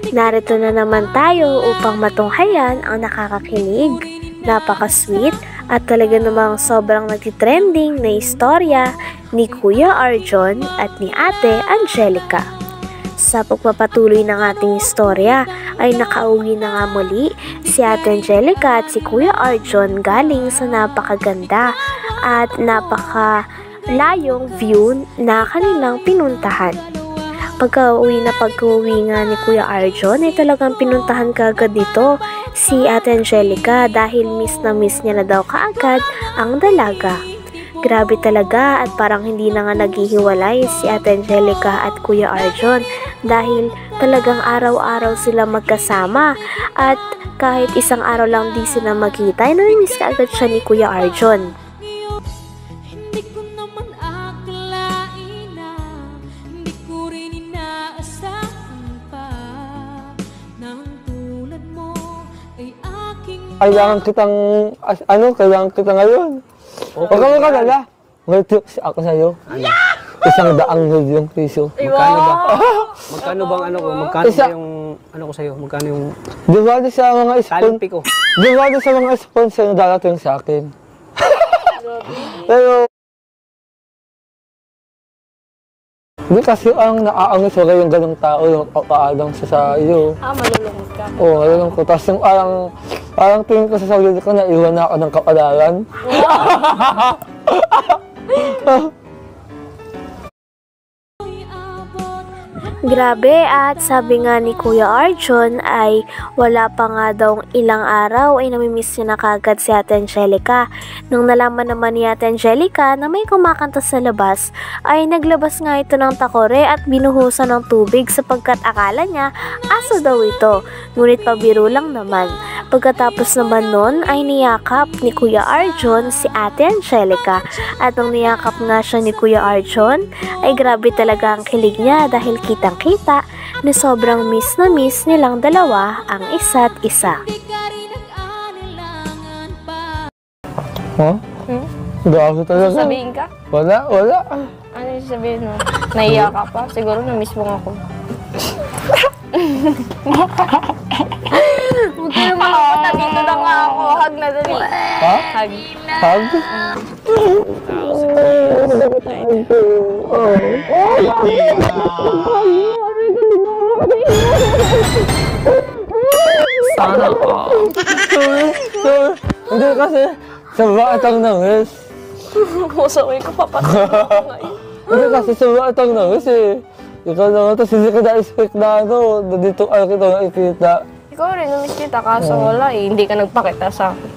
Narito na naman tayo upang matunghayan ang nakakakilig, napaka-sweet at talaga namang sobrang nagtitrending na istorya ni Kuya Arjon at ni Ate Angelica. Sa pagpapatuloy ng ating istorya ay nakauwi na nga muli si Ate Angelica at si Kuya Arjon galing sa napakaganda at napakalayong view na kanilang pinuntahan. Pagka-uwi nga ni Kuya Arjon ay talagang pinuntahan kaagad dito si Ate Angelica dahil miss na miss niya na daw kaagad ang dalaga. Grabe talaga at parang hindi na nga naghihiwalay si Ate Angelica at Kuya Arjon dahil talagang araw-araw sila magkasama at kahit isang araw lang di sila magkita ay namimiss kaagad siya ni Kuya Arjon. Kailangan kita ngayon. Huwag ka magkalala. Ngayon, ako sa'yo. $100 milyong piso. Magkano ba? Magkano bang ano ko? Magkano ba yung ano ko sa'yo? Magkano yung... Diwali sa mga talent ko. Diwali sa mga sponsor na darating sa akin. Pero... Hindi kasi ang naaangis wala yung ganong tao yung kaalang sa iyo. Malulungkot ka. Oo, malulungkot. Tapos yung parang tingin ko sa sarili ko na iwan na ako ng kapalaran. Grabe at sabi nga ni Kuya Arjon ay wala pa nga daw ilang araw ay namimiss niya na kagad si Ate Angelica. Nung nalaman naman ni Ate Angelica na may kumakanta sa labas ay naglabas nga ito ng takore at binuhusan ng tubig sapagkat akala niya aso daw ito. Ngunit pabiro lang naman. Pagkatapos naman nun ay niyakap ni Kuya Arjon si Ate Angelica at nung niyakap nga siya ni Kuya Arjon ay grabe talaga ang kilig niya dahil kitang-kita na sobrang miss na miss nilang dalawa ang isa't isa. Huh? Gago talaga. Sabihin ka? Wala. Ano yung sabihin mo? Naiya ka pa? Siguro na-miss mo nga ako. Huwag ka naman ako. Dito na nga ako. Hug na dali. Ha? Hug. Hug? Sana ko. Hindi kasi sa batang nangis. Masaway ko papatay ko ngayon. Hindi kasi sa batang nangis eh. Ikaw naman, tapos hindi ka na-expect na dito ay kita nakikita. Ikaw rin, namiss kita kaso wala eh. Hindi ka nagpakita sa akin.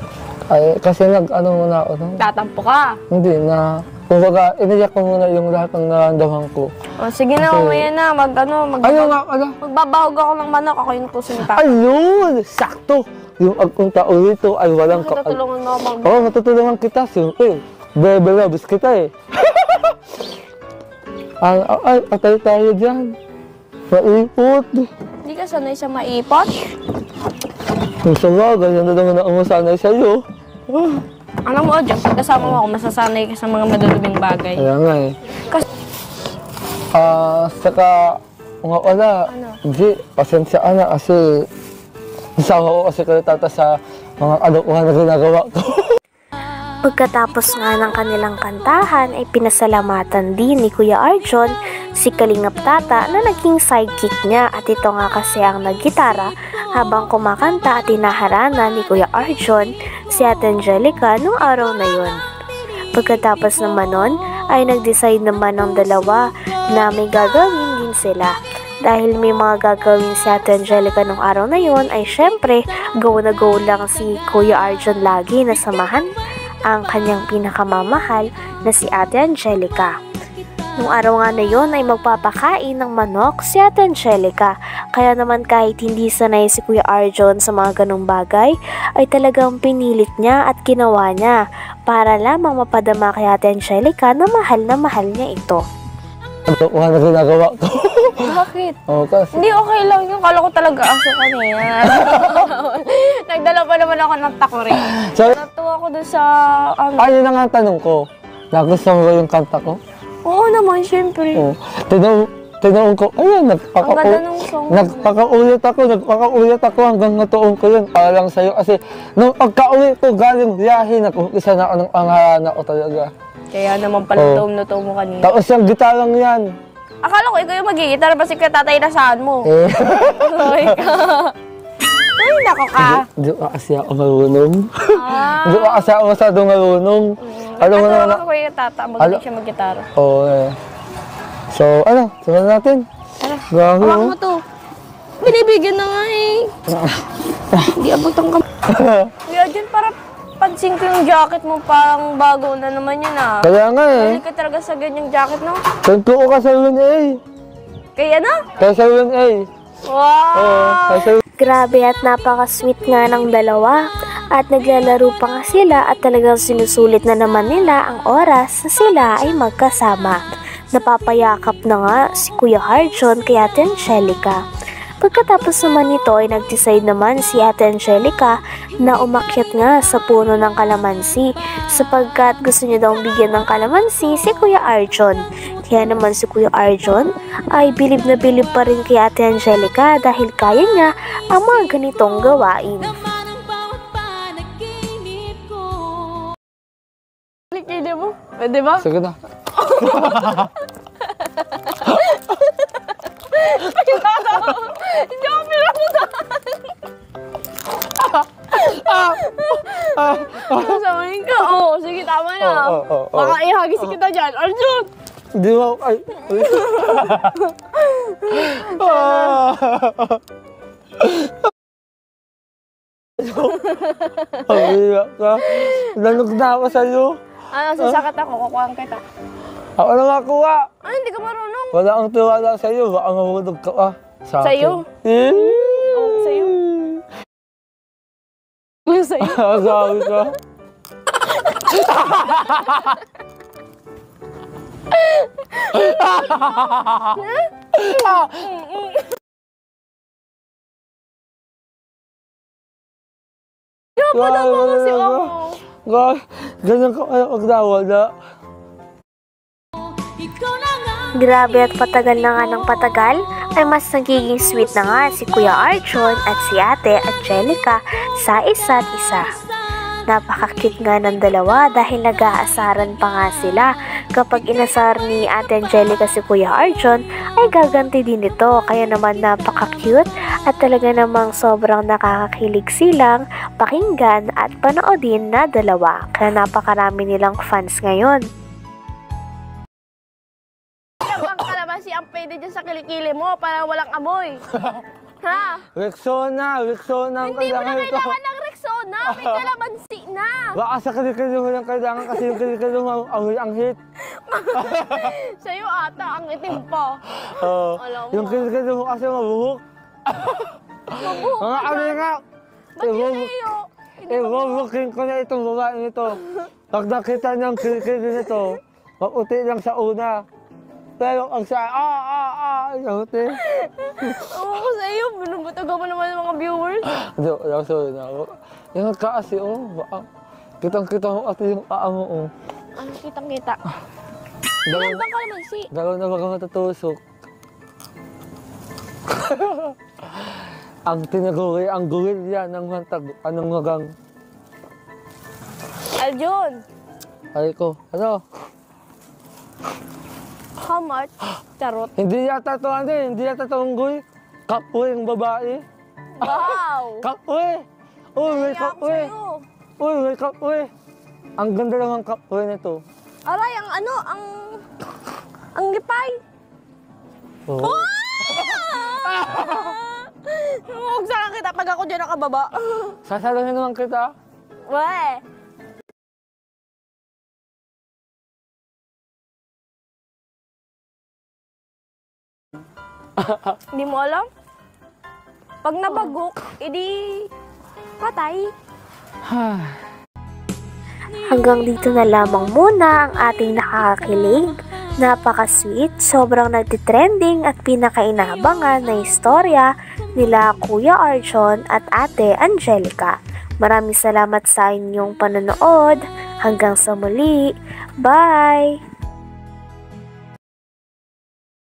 Ay, kasi muna ako. Tatampo ka. Hindi na. Kumbaga, iniyak ko muna yung lahat ng naramdaman ko. O, sige na, mamaya na. Ano nga pala? Magbabahog ako ng manok. Ako yung puso ni Papa. Ayun! Sakto! Yung agpunta ulit ay walang Matutulungan mo ako Oo, matutulungan kita. Siyempre, bebe labis kita eh. Ay, patay tayo dyan. Maipot. Hindi ka sanay sa maipot? Yung sama, ganyan na naman na umusanay sa'yo. Alam mo, Diyos, kasama mo ako, masasanay ka sa mga maduduming bagay. Kaya nga eh. Kasi... saka, nga wala. Ano? Hindi, pasensya na kasi nasawa ko kasi kalitata sa mga kalokohan na ginagawa ko. Pagkatapos nga ng kanilang kantahan ay pinasalamatan din ni Kuya Arjon si Kalingap Tata na naging sidekick niya at ito nga kasi ang naggitara habang kumakanta at hinaharana ni Kuya Arjon si Ate Angelica nung araw na yun. Pagkatapos naman nun ay nag-decide naman ng dalawa na may gagawin din sila. Dahil may mga gagawin si Ate Angelica nung araw na yun ay syempre go na go lang si Kuya Arjon lagi na samahan ang kanyang pinakamamahal na si Ate Angelica. Nung araw nga na yon ay magpapakain ng manok si Ate Angelica. Kaya naman kahit hindi sanay si Kuya Arjon sa mga ganong bagay, ay talagang pinilit niya at ginawa niya para lamang mapadama kay Ate Angelica na mahal niya ito. Kalokohan na ginagawa ko. Bakit? Oo, kasi. Hindi, okay lang yun. Kala ko talaga aso ka niya. Nagdala pa naman ako ng takore. So, Natuwa ko dun sa... Ano na nga ang tanong ko? Nagustuhan mo ba yung kanta ko? Oo naman, syempre. Oo. Tinanong ko, ayan, Ang ganda nung Nagpakaulit ako hanggang natuon ko yun. Para lang sa'yo kasi nung pagka-uwi ko galing biyahe, nag-umpisa na ako ng angharana ko talaga. Kaya naman pala tuom na tuom mo kanina. Tapos yung gitarang yan. Akala ko ikaw yung magigitar kasi katatay na saan mo. Ay, nako ka. Hindi ko kasi ako marunong. Ah. Hindi ko kasi ako masyadong marunong. Alam mo naman Ako yung tata, magaling siya mag-gitara. Oo So, simulan natin. Grabe Hawak mo to. Binibigyan na nga eh. Hindi abot ang kamay. Kuya dyan, para pansin ko yung jacket mo, parang bago na naman yun ah. Kaya nga Balik ka talaga sa ganyang jacket, no? Sento ko ka sa UNA. Kaya na? Kaya sa UNA. Wow! Grabe at napaka-sweet nga ng dalawa. At naglalaro pa nga sila at talagang sinusulit na naman nila ang oras na sila ay magkasama. Napapayakap na nga si Kuya Arjon kay Ate Angelica. Pagkatapos naman nito ay nag-decide naman si Ate Angelica na umakyat nga sa puno ng kalamansi sapagkat gusto niya daw bigyan ng kalamansi si Kuya Arjon. Kaya naman si Kuya Arjon ay bilib na bilib pa rin kay Ate Angelica dahil kaya niya ang mga ganitong gawain. Kaya mo? Pwede ba? Sige na. Hindi ako pinapuntahan. Samahin ka? Oo, sige, tama na. Baka ihagis kita dyan. Arjun! Di ba? Ay. Pag-iyak ka. Lanog na ako sa'yo. Sasakit ako, kukuhaan kita. Ako na makuha. Hindi ka marunong. Wala akong tiwala sa'yo. Baka mahulog ka pa. Sa'yo? Oo, sa'yo. Sa'yo. Sabi ka. Dapat ako kasi ako. Ganyan ka kaya magdawala. Grabe at patagal na nga ng patagal ay mas nagiging sweet na nga si Kuya Arjon at si Ate Angelica sa isa't isa. Napaka-cute nga ng dalawa dahil nag-aasaran pa nga sila. Kapag inasar ni Ate Angelica si Kuya Arjon ay gaganti din ito. Kaya naman napaka-cute at talaga namang sobrang nakakakilig silang pakinggan at panoodin na dalawa. Kaya napakarami nilang fans ngayon. Ang kalabasi ang pwede dyan sa kilikili mo para walang amoy. Ha? Rexona ang Hindi mo na kailangan ko. kailangan ng Rexona. May kalamansi na. Baka sa kilikili mo lang kailangan kasi yung kilikili mo ang hit. Sa'yo ata, ang itim pa. Alam mo. Yung kilikili mo kasi mabuhok. Mabuhok Mga ka ano dyan. nga. Ba't yun iyo? Ibubukin ko na itong babae nito. Pag nakita niyang kilikili nito, maputi lang sa una. Pero ang sa yaute. Oo, sa'yo. Binubutaga mo naman ng mga viewers. Hindi, sorry na ako. Yung nagkaasi, baka. Kitang-kita mo at yung aamo, Ano kitang-kita? Dalaw Ano bang kalamansi? na baka matutusok. Ang tinaguri, ang gurilya ng mantag, anong magang. Aljun, Ay ko, ano? how much? Charot. Hindi yata ito unggoy. Kapwe yung babae. Wow! Kapwe! Uy, may Kaya ako kapwe! sa'yo. Uy, may kapwe! Ang ganda lang ang kapwe nito. Aray, ang lipay. Oh. Huwag saan kita pag ako dyan nakababa. Sasaluhin naman kita. Weh. Hindi mo alam? Pag nabagok, edi patay. Hanggang dito na lamang muna ang ating nakakakilig, napaka-sweet, sobrang nagtitrending at pinakainabangan na istorya nila Kuya Arjon at Ate Angelica. Maraming salamat sa inyong panonood. Hanggang sa muli. Bye!